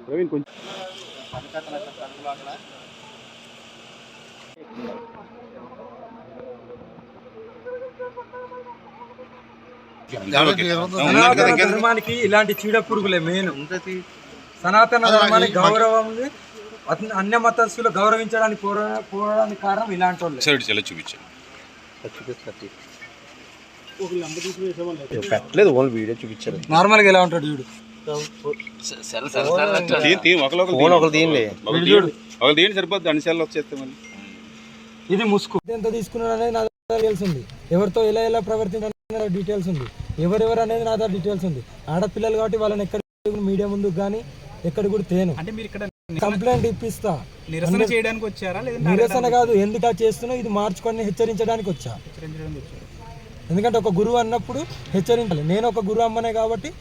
ప్రవీణ్ కొంచెం ధర్మానికి ఇలాంటి చీడ పురుగులే మెయిన్. సనాతన ధర్మానికి గౌరవం ఉంది, అన్య మతస్థులు గౌరవించడానికి పోవడానికి కారణం ఇలాంటి వాళ్ళు. పెట్టలేదు, ఓన్లీ వీడియో చూపించారు. నార్మల్గా ఎలా ఉంటాడు చూడు, సరిపోద్ది అన్ని సెల్ వచ్చేస్తే మళ్ళీ. ఇది ముసుగు ఎంత తీసుకున్నాడు అనేది నా దగ్గర తెలిసింది, ఎవరితో ఎలా ప్రవర్తించాలి డీటెయిల్స్ ఉంది, ఎవరెవరు అనేది నా దగ్గర డీటెయిల్స్ ఉంది. ఆడపిల్లలు కాబట్టి వాళ్ళని ఎక్కడ మీడియా ముందుకు కానీ ఎక్కడ కూడా తేను. అంటే మీరు ఇక్కడ కంప్లైంట్ ఇప్పిస్తా. నిరసన చేయడానికి వచ్చారా? నిరసన కాదు, ఎందుకు చేస్తున్నా ఇది మార్చుకొని హెచ్చరించడానికి వచ్చా. ఎందుకంటే ఒక గురువు అన్నప్పుడు హెచ్చరించాలి. నేను ఒక గురువు అమ్మనే కాబట్టి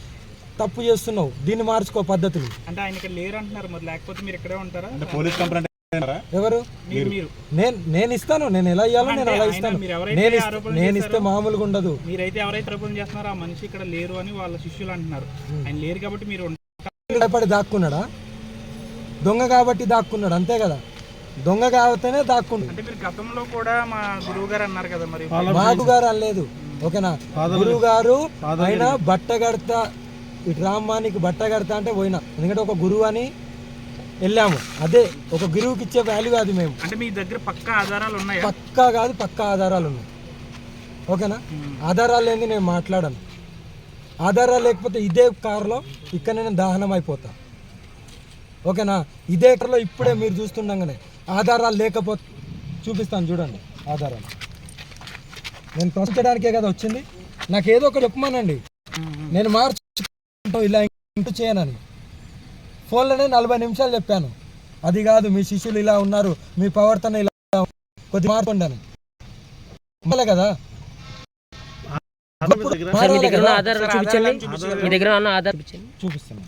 తప్పు చేస్తున్నావు, దీన్ని మార్చుకో పద్ధతులు. అంటే ఆయన ఇక్కడ లేరు అంటున్నారు, మరి లేకపోతే మీరు ఇక్కడే ఉంటారా? పోలీస్ కంప్లైంట్ ఎవరు? నేను ఇస్తాను, నేను ఎలా ఇవ్వాలో నేను అలా ఇస్తాను. నేను ఇస్తే మామూలుగా ఉండదు. మీరైతే ఎవరైతే ఆరోపణ చేస్తున్నారో ఆ మనిషి ఇక్కడ లేరు అని వాళ్ళ శిష్యులు అంటున్నారు. ఆయన లేరు కాబట్టి మీరు భయపడి దాక్కున్నాడా? దొంగ కాబట్టి దాక్కున్నాడు, అంతే కదా. దొంగ కాబట్టినే దాక్కుండు. అంటే మీరు గతంలో కూడా మా గురువు గారు అన్నారు కదా, మరి మాకు గారు అనలేదు, ఓకేనా. గురువు గారు ఆయన బట్ట కడతా, ఇటు రామ్మానికి బట్ట కడతా అంటే పోయినా, ఎందుకంటే ఒక గురువు అని వెళ్ళాము. అదే ఒక గురువుకి ఇచ్చే వాల్యూ అది. మేము అంటే మీ దగ్గర పక్కా ఆధారాలు ఉన్నాయి? పక్కా కాదు, పక్కా ఆధారాలు ఉన్నాయి, ఓకేనా. ఆధారాలు ఏంది నేను మాట్లాడను. ఆధారాలు లేకపోతే ఇదే కారులో ఇక్కడ నేను దహనం అయిపోతా, ఓకేనా. ఇదే కారులో ఇప్పుడే మీరు చూస్తుండగానే ఆధారాలు లేకపోతే చూపిస్తాను, చూడండి ఆధారాలు. నేను ప్రశ్నించడానికే కదా వచ్చింది, నాకు ఏదో ఒకటి చెప్పమానండి, నేను మార్చుకుంటా ఇలా ఇంటూ చేయనని. ఫోన్లోనే 40 నిమిషాలు చెప్పాను, అది కాదు మీ శిష్యులు ఇలా ఉన్నారు, మీ ప్రవర్తన ఇలా కొద్ది మార్చుకుంటాను కదా. చూపిస్తాను.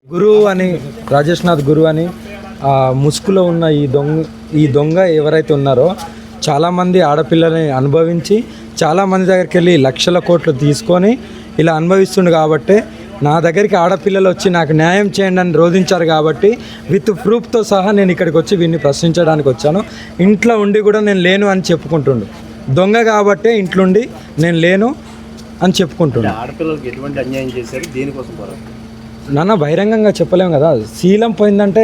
గురువు అని, రాజేష్నాథ్ గురువు అని ముసుగులో ఉన్న ఈ దొంగ ఎవరైతే ఉన్నారో చాలామంది ఆడపిల్లల్ని అనుభవించి చాలామంది దగ్గరికి వెళ్ళి లక్షల కోట్లు తీసుకొని ఇలా అనుభవిస్తుండు. కాబట్టి నా దగ్గరికి ఆడపిల్లలు వచ్చి నాకు న్యాయం చేయండి అని రోధించారు. కాబట్టి విత్ ప్రూఫ్తో సహా నేను ఇక్కడికి వచ్చి వీడిని ప్రశ్నించడానికి వచ్చాను. ఇంట్లో ఉండి కూడా నేను లేను అని చెప్పుకుంటుండు. దొంగ కాబట్టే ఇంట్లోండి నేను లేను అని చెప్పుకుంటుండు. ఆడపిల్లలకి ఎటువంటి అన్యాయం చేశారు, దేనికోసం నాన్న బహిరంగంగా చెప్పలేము కదా. శీలం పోయిందంటే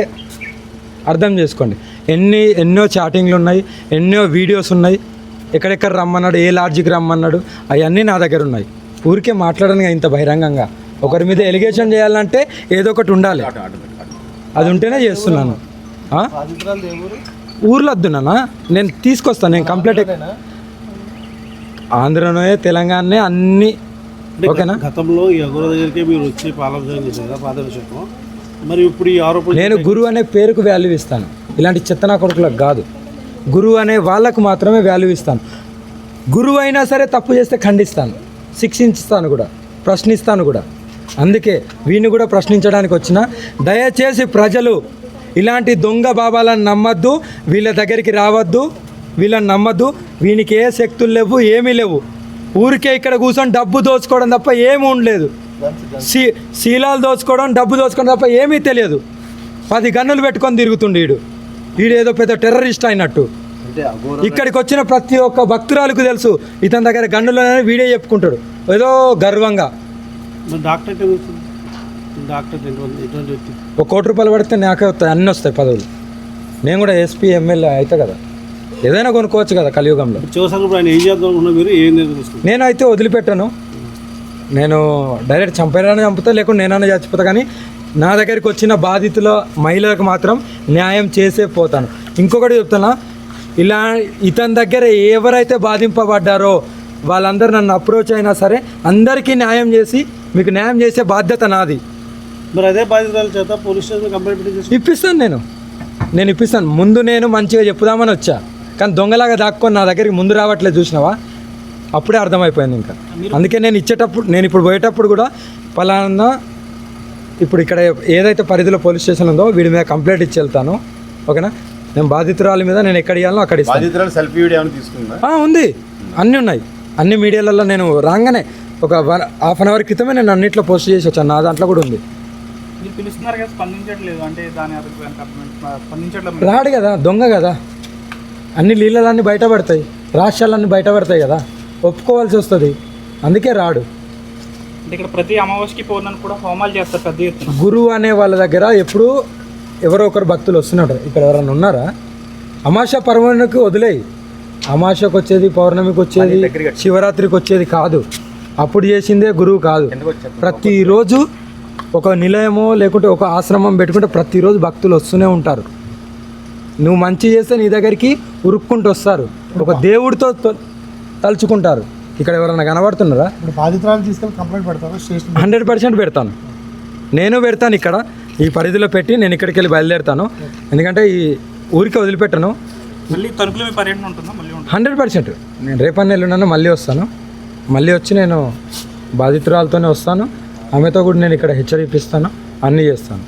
అర్థం చేసుకోండి. ఎన్నో చాటింగ్లు ఉన్నాయి, ఎన్నో వీడియోస్ ఉన్నాయి, ఎక్కడెక్కడ రమ్మన్నాడు, ఏ లాడ్జికి రమ్మన్నాడు, అవన్నీ నా దగ్గర ఉన్నాయి. ఊరికే మాట్లాడను ఇంత బహిరంగంగా. ఒకరి మీద ఎలిగేషన్ చేయాలంటే ఏదో ఒకటి ఉండాలి, అది ఉంటేనే చేస్తున్నాను. ఊర్లో వద్దు నాన్న, నేను తీసుకొస్తాను. నేను కంప్లీట్ ఆంధ్రలోనే తెలంగాణనే అన్నీ, ఓకేనా. గతంలో ఈ అఘోర దగ్గరికి మీరు వచ్చి పాలాభిషేకం చేశారు కదా, పాదాభిషేకం. మరి ఇప్పుడు ఈ ఆరోపణ, నేను గురువు అనే పేరుకు వాల్యూ ఇస్తాను, ఇలాంటి చెత్తనా కొడుకులకు కాదు. గురువు అనే వాళ్ళకు మాత్రమే వాల్యూ ఇస్తాను. గురువు అయినా సరే తప్పు చేస్తే ఖండిస్తాను, శిక్షిస్తాను కూడా, ప్రశ్నిస్తాను కూడా. అందుకే వీడిని కూడా ప్రశ్నించడానికి వచ్చిన. దయచేసి ప్రజలు ఇలాంటి దొంగ బాబాలను నమ్మద్దు, వీళ్ళ దగ్గరికి రావద్దు, వీళ్ళని నమ్మద్దు. వీనికి ఏ శక్తులు లేవు, ఏమీ లేవు. ఊరికే ఇక్కడ కూర్చొని డబ్బు దోచుకోవడం తప్ప ఏమీ ఉండలేదు. శీలాలు దోచుకోవడం, డబ్బు దోచుకోవడం తప్ప ఏమీ తెలియదు. 10 గన్నులు పెట్టుకొని తిరుగుతుండే వీడు ఏదో పెద్ద టెర్రరిస్ట్ అయినట్టు. ఇక్కడికి వచ్చిన ప్రతి ఒక్క భక్తురాలకు తెలుసు ఇతని దగ్గర గన్నులు వీడే చెప్పుకుంటాడు ఏదో గర్వంగా. ₹1 కోటి పడితే నాకే వస్తాయి, అన్నీ వస్తాయి పదవులు. నేను కూడా ఎస్పీ ఎమ్మెల్యే అయితే కదా, ఏదైనా కొనుక్కోవచ్చు కదా కలియుగంలో. నేనైతే వదిలిపెట్టాను. నేను డైరెక్ట్ చంపేయాలని చంపుతా, లేకుండా నేనన్నా చచ్చిపోతా. కానీ నా దగ్గరికి వచ్చిన బాధితుల మహిళలకు మాత్రం న్యాయం చేసే పోతాను. ఇంకొకటి చెప్తున్నా, ఇలా ఇతని దగ్గర ఎవరైతే బాధింపబడ్డారో వాళ్ళందరూ నన్ను అప్రోచ్ అయినా సరే అందరికీ న్యాయం చేసి మీకు న్యాయం చేసే బాధ్యత నాది. మరి అదే బాధితుల చేత పోలీస్ స్టేషన్ కంప్లైంట్ ఇప్పిస్తాను. నేను ఇప్పిస్తాను. ముందు నేను మంచిగా చెప్పుదామని వచ్చా, కానీ దొంగలాగా దాక్కొని నా దగ్గరికి ముందు రావట్లేదు, చూసినావా? అప్పుడే అర్థమైపోయింది. ఇంకా అందుకే నేను ఇప్పుడు పోయేటప్పుడు కూడా పలానా ఇప్పుడు ఇక్కడ ఏదైతే పరిధిలో పోలీస్ స్టేషన్ ఉందో వీడి మీద కంప్లైంట్ ఇచ్చి వెళ్తాను, ఓకేనా. నేను బాధితురాలి మీద నేను ఎక్కడ ఇవ్వాలో అక్కడ ఇస్తాను. సెల్ఫీ వీడియో తీసుకుందా? ఉంది, అన్నీ ఉన్నాయి. అన్ని మీడియాలలో నేను రాగానే ఒక హాఫ్ అన్ అవర్ క్రితమే నేను అన్నిట్లో పోస్ట్ చేసి వచ్చాను, నా దాంట్లో కూడా ఉంది. మీరు పిలుస్తున్నారు కదా, స్పందించట్లేదు అంటే దాని స్పందించట్లేదు. రాడు కదా, దొంగ కదా, అన్ని లీలలన్నీ బయటపడతాయి, రహస్యాలన్నీ బయటపడతాయి కదా, ఒప్పుకోవాల్సి వస్తుంది, అందుకే రాడు. అంటే ఇక్కడ ప్రతి అమావాస్యకి పౌర్ణమికి కూడా హోమాలు చేస్తారు పెద్ద ఎత్తున. గురువు అనే వాళ్ళ దగ్గర ఎప్పుడు ఎవరో ఒకరు భక్తులు వస్తున్నారు. ఇక్కడ ఎవరైనా ఉన్నారా? అమావాస్య పర్వణికి వదిలేయి, అమావాస్యకు వచ్చేది, పౌర్ణమికి వచ్చేది, శివరాత్రికి వచ్చేది కాదు, అప్పుడు చేసిందే గురువు కాదు. ప్రతిరోజు ఒక నిలయమో లేకుంటే ఒక ఆశ్రమం పెట్టుకుంటే ప్రతిరోజు భక్తులు వస్తూనే ఉంటారు. నువ్వు మంచి చేస్తే నీ దగ్గరికి ఉరుక్కుంటూ వస్తారు, ఒక దేవుడితో తలుచుకుంటారు. ఇక్కడ ఎవరైనా కనబడుతున్నారా? బాధితురాలు తీసుకెళ్ళి కంప్లైంట్ పెడతారు స్టేషన్. 100% పెడతాను, నేను పెడతాను. ఇక్కడ ఈ పరిధిలో పెట్టి నేను ఇక్కడికి వెళ్ళి బయలుదేరుతాను, ఎందుకంటే ఈ ఊరికి వదిలిపెట్టను. మళ్ళీ తణుకులో మీ పర్యటన ఉంటుందా? మళ్ళీ 100% నేను రేపన్న ఎల్లుండను మళ్ళీ వస్తాను. మళ్ళీ వచ్చి నేను బాధితురాలతోనే వస్తాను, ఆమెతో కూడా నేను ఇక్కడ హెచ్చరిపిస్తాను, అన్నీ చేస్తాను.